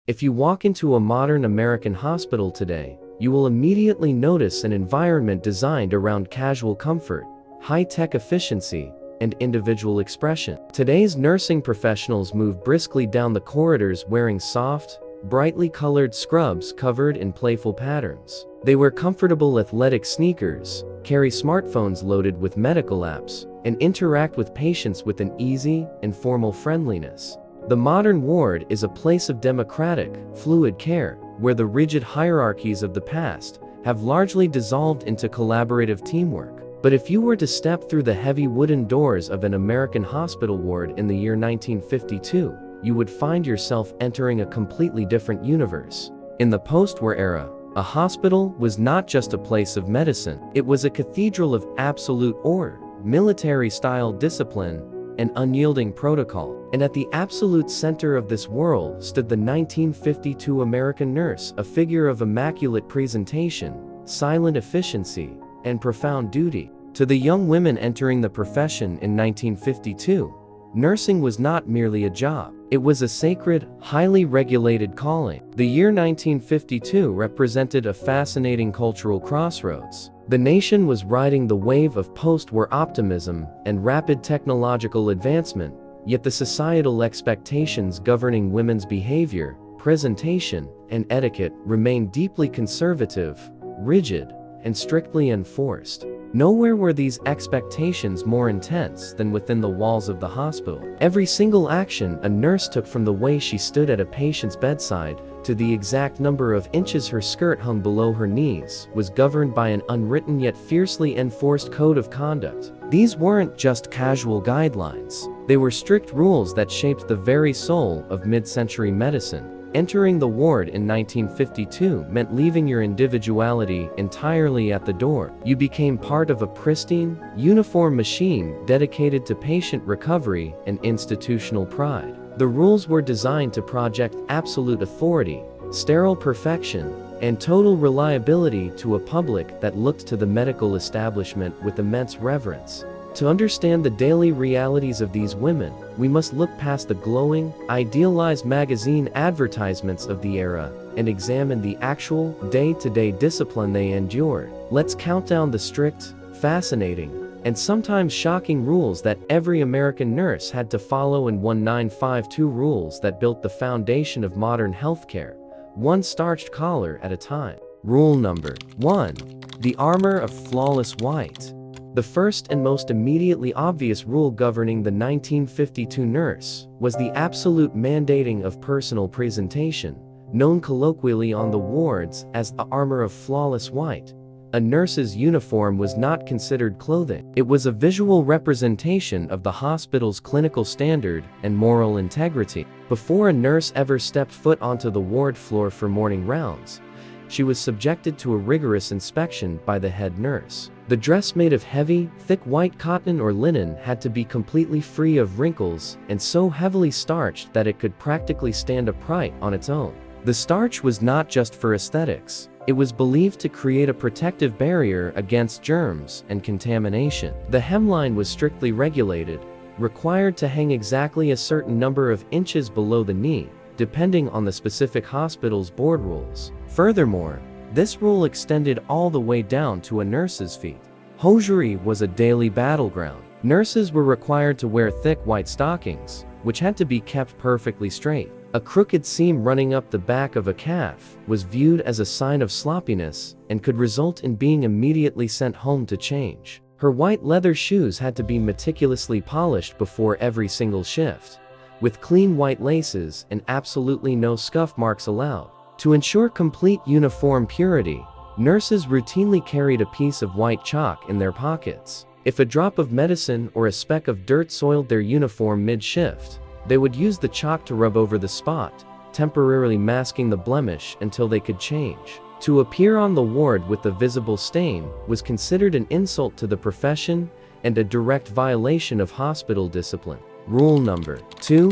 If you walk into a modern American hospital today, you will immediately notice an environment designed around casual comfort, high-tech efficiency, and individual expression. Today's nursing professionals move briskly down the corridors wearing soft, brightly colored scrubs covered in playful patterns. They wear comfortable athletic sneakers, carry smartphones loaded with medical apps, and interact with patients with an easy, informal friendliness. The modern ward is a place of democratic, fluid care, where the rigid hierarchies of the past have largely dissolved into collaborative teamwork. But if you were to step through the heavy wooden doors of an American hospital ward in the year 1952, you would find yourself entering a completely different universe. In the post-war era, a hospital was not just a place of medicine. It was a cathedral of absolute order, military-style discipline, and unyielding protocol. And at the absolute center of this world stood the 1952 American nurse, a figure of immaculate presentation, silent efficiency, and profound duty. To the young women entering the profession in 1952, nursing was not merely a job. It was a sacred, highly regulated calling. The year 1952 represented a fascinating cultural crossroads. The nation was riding the wave of post-war optimism and rapid technological advancement, yet the societal expectations governing women's behavior, presentation, and etiquette remained deeply conservative, rigid, and strictly enforced. Nowhere were these expectations more intense than within the walls of the hospital. Every single action a nurse took, from the way she stood at a patient's bedside to the exact number of inches her skirt hung below her knees, was governed by an unwritten yet fiercely enforced code of conduct. These weren't just casual guidelines. They were strict rules that shaped the very soul of mid-century medicine. Entering the ward in 1952 meant leaving your individuality entirely at the door. You became part of a pristine, uniform machine dedicated to patient recovery and institutional pride. The rules were designed to project absolute authority, sterile perfection, and total reliability to a public that looked to the medical establishment with immense reverence. To understand the daily realities of these women, we must look past the glowing, idealized magazine advertisements of the era and examine the actual, day-to-day discipline they endured. Let's count down the strict, fascinating, and sometimes shocking rules that every American nurse had to follow in 1952, rules that built the foundation of modern healthcare, one starched collar at a time. Rule number 1. The armor of flawless white. The first and most immediately obvious rule governing the 1952 nurse was the absolute mandating of personal presentation, known colloquially on the wards as the armor of flawless white. A nurse's uniform was not considered clothing. It was a visual representation of the hospital's clinical standard and moral integrity. Before a nurse ever stepped foot onto the ward floor for morning rounds, she was subjected to a rigorous inspection by the head nurse. The dress, made of heavy, thick white cotton or linen, had to be completely free of wrinkles and so heavily starched that it could practically stand upright on its own. The starch was not just for aesthetics. It was believed to create a protective barrier against germs and contamination. The hemline was strictly regulated, required to hang exactly a certain number of inches below the knee, depending on the specific hospital's board rules. Furthermore, this rule extended all the way down to a nurse's feet. Hosiery was a daily battleground. Nurses were required to wear thick white stockings, which had to be kept perfectly straight. A crooked seam running up the back of a calf was viewed as a sign of sloppiness and could result in being immediately sent home to change. Her white leather shoes had to be meticulously polished before every single shift, with clean white laces and absolutely no scuff marks allowed. To ensure complete uniform purity, nurses routinely carried a piece of white chalk in their pockets. If a drop of medicine or a speck of dirt soiled their uniform mid-shift, they would use the chalk to rub over the spot, temporarily masking the blemish until they could change. To appear on the ward with a visible stain was considered an insult to the profession and a direct violation of hospital discipline. Rule number 2.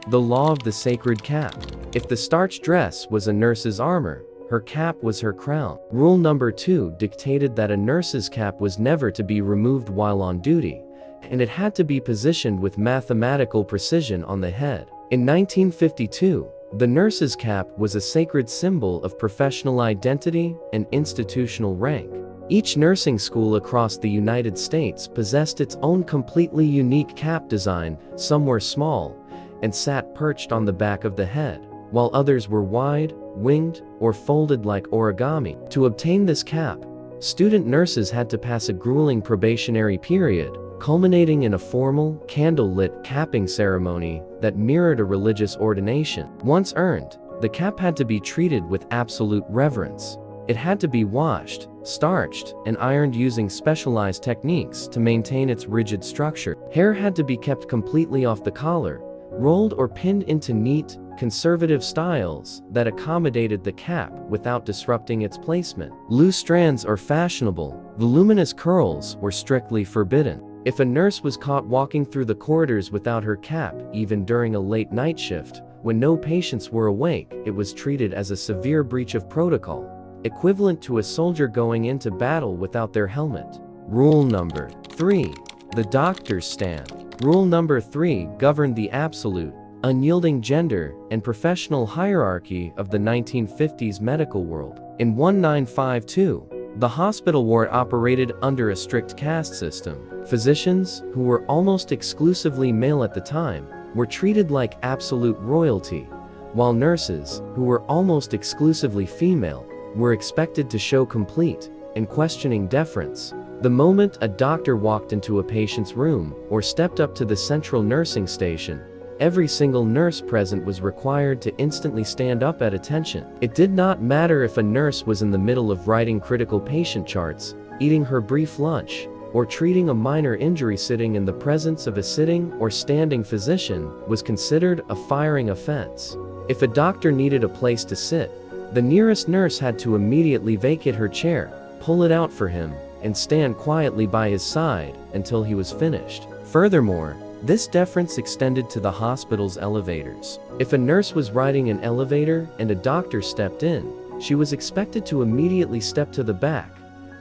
The law of the sacred cap. If the starched dress was a nurse's armor, her cap was her crown. Rule number 2 dictated that a nurse's cap was never to be removed while on duty, and it had to be positioned with mathematical precision on the head. In 1952, The nurse's cap was a sacred symbol of professional identity and institutional rank. Each nursing school across the United States possessed its own completely unique cap design. Some were small and sat perched on the back of the head, while others were wide, winged, or folded like origami. To obtain this cap, student nurses had to pass a grueling probationary period, culminating in a formal, candle-lit capping ceremony that mirrored a religious ordination. Once earned, the cap had to be treated with absolute reverence. It had to be washed, starched, and ironed using specialized techniques to maintain its rigid structure. Hair had to be kept completely off the collar, rolled or pinned into neat, conservative styles that accommodated the cap without disrupting its placement. Loose strands are fashionable, voluminous curls were strictly forbidden. If a nurse was caught walking through the corridors without her cap, even during a late night shift, when no patients were awake, it was treated as a severe breach of protocol, equivalent to a soldier going into battle without their helmet. Rule number 3. The doctor's stand. Rule number 3 governed the absolute, unyielding gender and professional hierarchy of the 1950s medical world. In 1952, the hospital ward operated under a strict caste system. Physicians, who were almost exclusively male at the time, were treated like absolute royalty, while nurses, who were almost exclusively female, were expected to show complete, unquestioning deference. The moment a doctor walked into a patient's room or stepped up to the central nursing station, every single nurse present was required to instantly stand up at attention. It did not matter if a nurse was in the middle of writing critical patient charts, eating her brief lunch, or treating a minor injury. Sitting in the presence of a sitting or standing physician was considered a firing offense. If a doctor needed a place to sit, the nearest nurse had to immediately vacate her chair, pull it out for him, and stand quietly by his side until he was finished. Furthermore, this deference extended to the hospital's elevators. If a nurse was riding an elevator and a doctor stepped in, she was expected to immediately step to the back,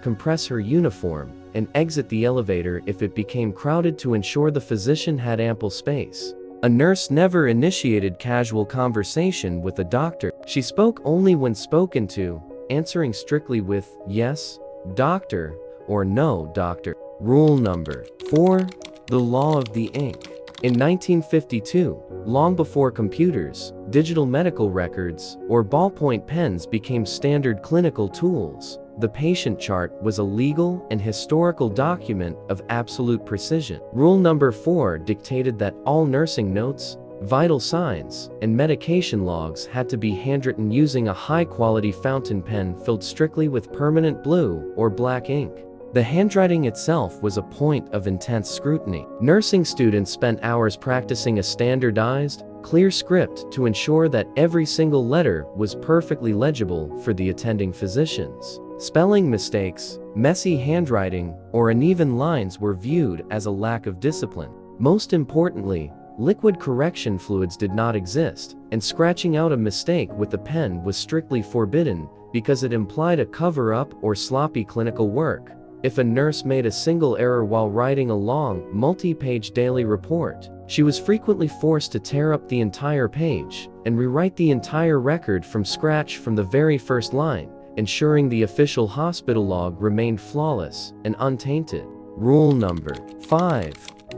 compress her uniform, and exit the elevator if it became crowded to ensure the physician had ample space. A nurse never initiated casual conversation with a doctor. She spoke only when spoken to, answering strictly with "yes, doctor," or "no, doctor." Rule number 4. The law of the ink. In 1952, long before computers, digital medical records, or ballpoint pens became standard clinical tools, the patient chart was a legal and historical document of absolute precision. Rule number 4 dictated that all nursing notes, vital signs, and medication logs had to be handwritten using a high-quality fountain pen filled strictly with permanent blue or black ink. The handwriting itself was a point of intense scrutiny. Nursing students spent hours practicing a standardized, clear script to ensure that every single letter was perfectly legible for the attending physicians. Spelling mistakes, messy handwriting, or uneven lines were viewed as a lack of discipline. Most importantly, liquid correction fluids did not exist, and scratching out a mistake with a pen was strictly forbidden because it implied a cover-up or sloppy clinical work. If a nurse made a single error while writing a long, multi-page daily report, she was frequently forced to tear up the entire page and rewrite the entire record from scratch from the very first line, ensuring the official hospital log remained flawless and untainted. Rule number 5.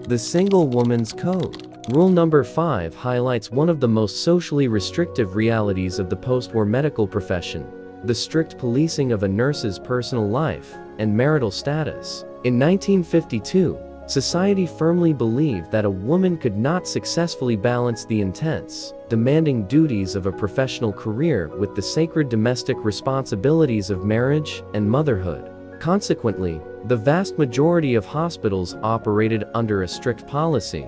The Single Woman's Code. Rule number 5 highlights one of the most socially restrictive realities of the post-war medical profession: the strict policing of a nurse's personal life and marital status. In 1952, society firmly believed that a woman could not successfully balance the intense, demanding duties of a professional career with the sacred domestic responsibilities of marriage and motherhood. Consequently, the vast majority of hospitals operated under a strict policy.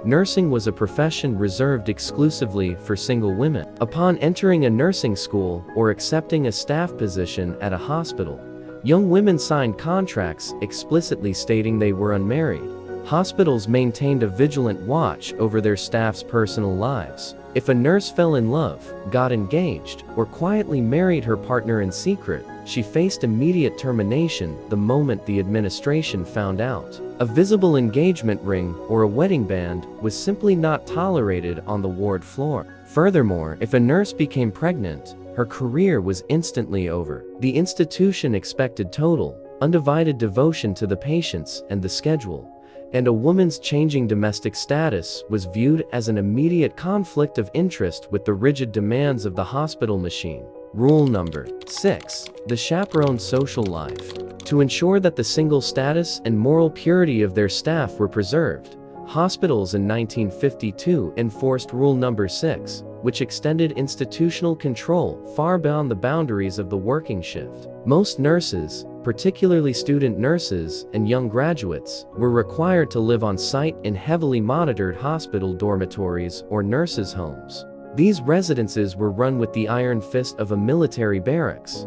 Nursing was a profession reserved exclusively for single women. Upon entering a nursing school or accepting a staff position at a hospital, young women signed contracts explicitly stating they were unmarried. Hospitals maintained a vigilant watch over their staff's personal lives. If a nurse fell in love, got engaged, or quietly married her partner in secret, she faced immediate termination the moment the administration found out. A visible engagement ring or a wedding band was simply not tolerated on the ward floor. Furthermore, if a nurse became pregnant, her career was instantly over. The institution expected total, undivided devotion to the patients and the schedule, and a woman's changing domestic status was viewed as an immediate conflict of interest with the rigid demands of the hospital machine. Rule number 6. The chaperone's social life. To ensure that the single status and moral purity of their staff were preserved, hospitals in 1952 enforced Rule number 6, which extended institutional control far beyond the boundaries of the working shift. Most nurses, particularly student nurses and young graduates, were required to live on site in heavily monitored hospital dormitories or nurses' homes. These residences were run with the iron fist of a military barracks,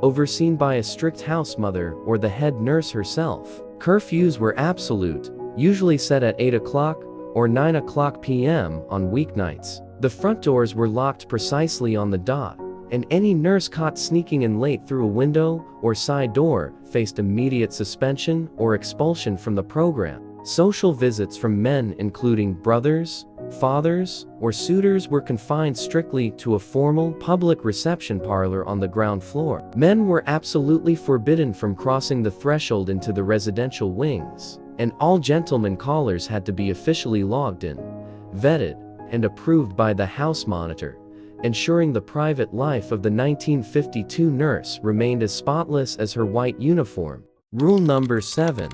overseen by a strict house mother or the head nurse herself. Curfews were absolute, usually set at 8 o'clock or 9 o'clock p.m. on weeknights. The front doors were locked precisely on the dot, and any nurse caught sneaking in late through a window or side door faced immediate suspension or expulsion from the program. Social visits from men including brothers, fathers, or suitors were confined strictly to a formal public reception parlor on the ground floor. Men were absolutely forbidden from crossing the threshold into the residential wings, and all gentlemen callers had to be officially logged in, vetted, and approved by the house monitor, ensuring the private life of the 1952 nurse remained as spotless as her white uniform. Rule number 7.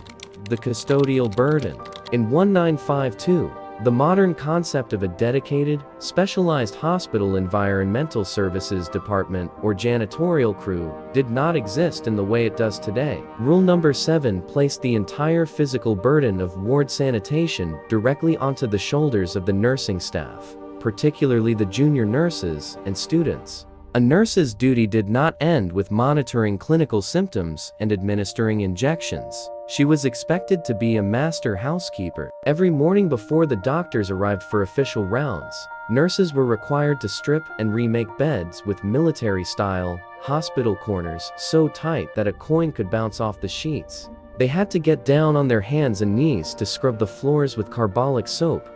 The custodial burden. In 1952, the modern concept of a dedicated, specialized hospital environmental services department or janitorial crew did not exist in the way it does today. Rule number 7 placed the entire physical burden of ward sanitation directly onto the shoulders of the nursing staff, particularly the junior nurses and students. A nurse's duty did not end with monitoring clinical symptoms and administering injections. She was expected to be a master housekeeper. Every morning before the doctors arrived for official rounds, nurses were required to strip and remake beds with military-style, hospital corners so tight that a coin could bounce off the sheets. They had to get down on their hands and knees to scrub the floors with carbolic soap,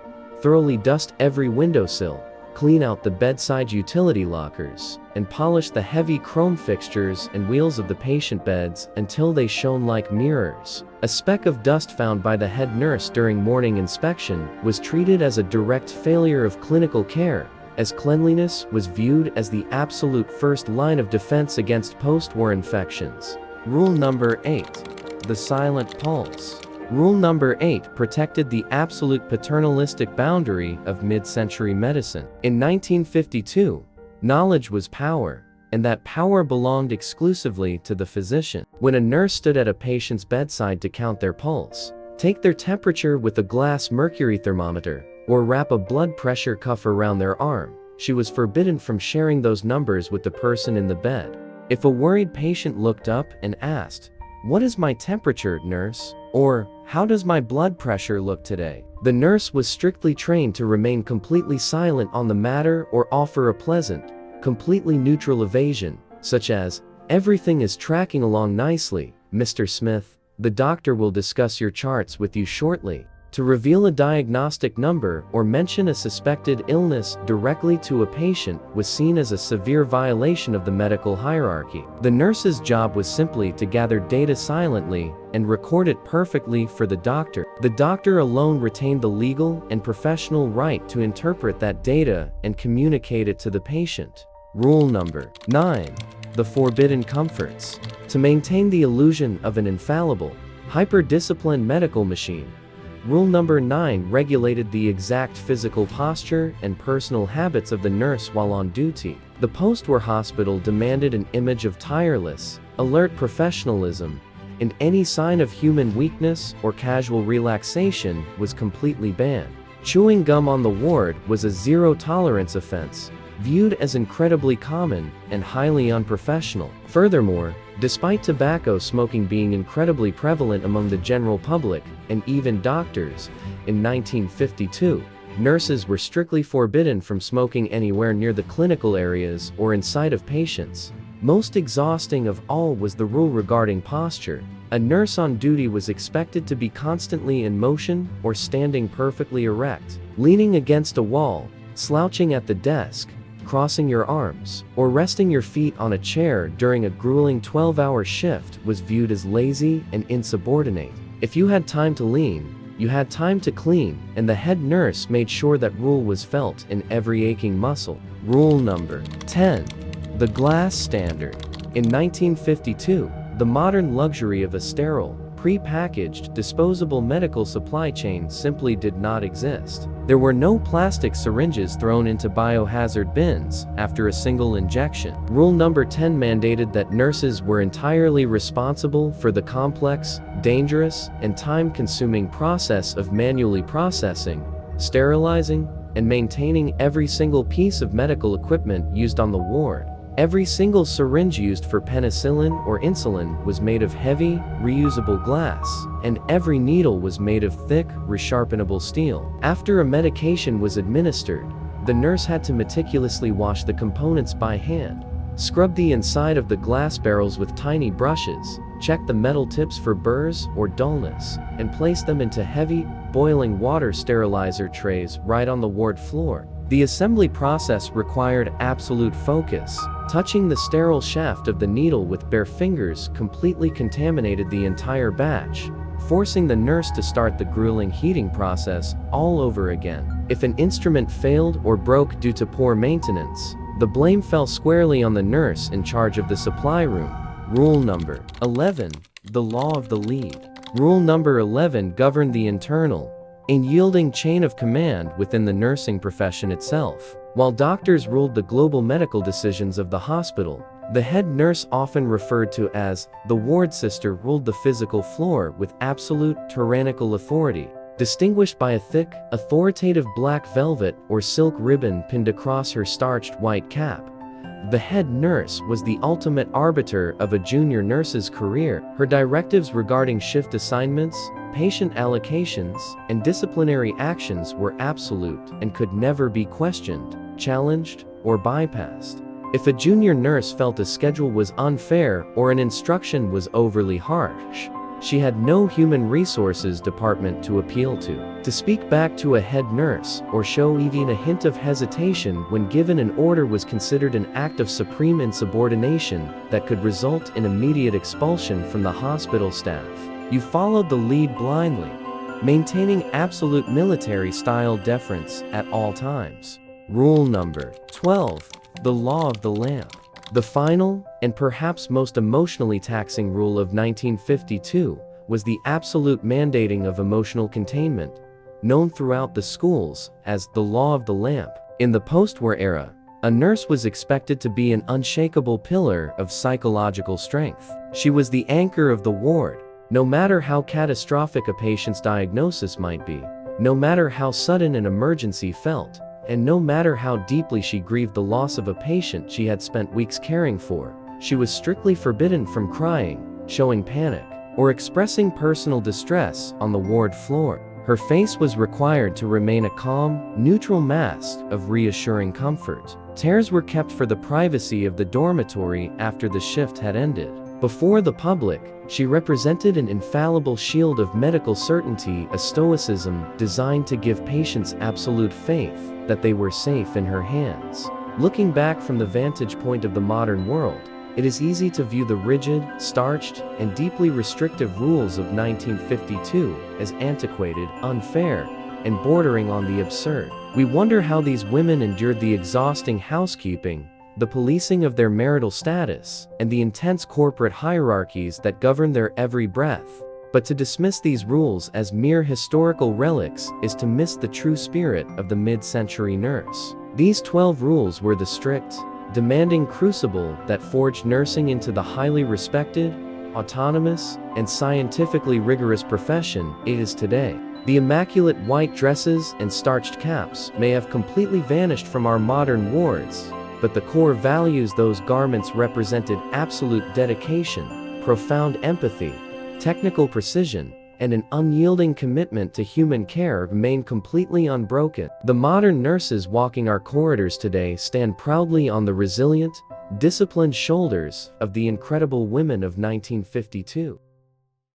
thoroughly dust every windowsill, clean out the bedside utility lockers, and polish the heavy chrome fixtures and wheels of the patient beds until they shone like mirrors. A speck of dust found by the head nurse during morning inspection was treated as a direct failure of clinical care, as cleanliness was viewed as the absolute first line of defense against post-war infections. Rule number 8. The silent pulse. Rule number 8 protected the absolute paternalistic boundary of mid-century medicine. In 1952, knowledge was power, and that power belonged exclusively to the physician. When a nurse stood at a patient's bedside to count their pulse, take their temperature with a glass mercury thermometer, or wrap a blood pressure cuff around their arm, she was forbidden from sharing those numbers with the person in the bed. If a worried patient looked up and asked, "What is my temperature, nurse?" or "How does my blood pressure look today?" the nurse was strictly trained to remain completely silent on the matter or offer a pleasant, completely neutral evasion, such as, "Everything is tracking along nicely, Mr. Smith. The doctor will discuss your charts with you shortly." To reveal a diagnostic number or mention a suspected illness directly to a patient was seen as a severe violation of the medical hierarchy. The nurse's job was simply to gather data silently and record it perfectly for the doctor. The doctor alone retained the legal and professional right to interpret that data and communicate it to the patient. Rule number 9. The forbidden comforts. To maintain the illusion of an infallible, hyper-disciplined medical machine, Rule number 9 regulated the exact physical posture and personal habits of the nurse while on duty. The post-war hospital demanded an image of tireless, alert professionalism, and any sign of human weakness or casual relaxation was completely banned. Chewing gum on the ward was a zero-tolerance offense, viewed as incredibly common and highly unprofessional. Furthermore, despite tobacco smoking being incredibly prevalent among the general public and even doctors, in 1952, nurses were strictly forbidden from smoking anywhere near the clinical areas or in sight of patients. Most exhausting of all was the rule regarding posture. A nurse on duty was expected to be constantly in motion or standing perfectly erect, leaning against a wall, slouching at the desk, crossing your arms, or resting your feet on a chair during a grueling 12-hour shift was viewed as lazy and insubordinate. If you had time to lean, you had time to clean, and the head nurse made sure that rule was felt in every aching muscle. Rule number 10. The glass standard. In 1952, the modern luxury of a sterile, pre-packaged, disposable medical supply chain simply did not exist. There were no plastic syringes thrown into biohazard bins after a single injection. Rule number 10 mandated that nurses were entirely responsible for the complex, dangerous, and time-consuming process of manually processing, sterilizing, and maintaining every single piece of medical equipment used on the ward. Every single syringe used for penicillin or insulin was made of heavy, reusable glass, and every needle was made of thick, resharpenable steel. After a medication was administered, the nurse had to meticulously wash the components by hand, scrub the inside of the glass barrels with tiny brushes, check the metal tips for burrs or dullness, and place them into heavy, boiling water sterilizer trays right on the ward floor. The assembly process required absolute focus. Touching the sterile shaft of the needle with bare fingers completely contaminated the entire batch, forcing the nurse to start the grueling heating process all over again. If an instrument failed or broke due to poor maintenance, the blame fell squarely on the nurse in charge of the supply room. Rule number 11. The law of the lead. Rule number 11 governed the internal, unyielding chain of command within the nursing profession itself. While doctors ruled the global medical decisions of the hospital, the head nurse, often referred to as the ward sister, ruled the physical floor with absolute, tyrannical authority. Distinguished by a thick, authoritative black velvet or silk ribbon pinned across her starched white cap, the head nurse was the ultimate arbiter of a junior nurse's career. Her directives regarding shift assignments, patient allocations, and disciplinary actions were absolute and could never be questioned, challenged, or bypassed. If a junior nurse felt a schedule was unfair or an instruction was overly harsh, she had no human resources department to appeal to. To speak back to a head nurse or show even a hint of hesitation when given an order was considered an act of supreme insubordination that could result in immediate expulsion from the hospital staff. You followed the lead blindly, maintaining absolute military-style deference at all times. Rule number 12. The law of the lamp. The final, and perhaps most emotionally taxing rule of 1952 was the absolute mandating of emotional containment, known throughout the schools as the law of the lamp. In the post-war era, a nurse was expected to be an unshakable pillar of psychological strength. She was the anchor of the ward, no matter how catastrophic a patient's diagnosis might be, no matter how sudden an emergency felt, and no matter how deeply she grieved the loss of a patient she had spent weeks caring for. She was strictly forbidden from crying, showing panic, or expressing personal distress on the ward floor. Her face was required to remain a calm, neutral mask of reassuring comfort. Chairs were kept for the privacy of the dormitory after the shift had ended. Before the public, she represented an infallible shield of medical certainty, a stoicism designed to give patients absolute faith that they were safe in her hands. Looking back from the vantage point of the modern world, it is easy to view the rigid, starched, and deeply restrictive rules of 1952 as antiquated, unfair, and bordering on the absurd. We wonder how these women endured the exhausting housekeeping, the policing of their marital status, and the intense corporate hierarchies that govern their every breath. But to dismiss these rules as mere historical relics is to miss the true spirit of the mid-century nurse. These 12 rules were the strict, demanding crucible that forged nursing into the highly respected, autonomous, and scientifically rigorous profession it is today. The immaculate white dresses and starched caps may have completely vanished from our modern wards, but the core values those garments represented, absolute dedication, profound empathy, technical precision, and an unyielding commitment to human care, remain completely unbroken. The modern nurses walking our corridors today stand proudly on the resilient, disciplined shoulders of the incredible women of 1952.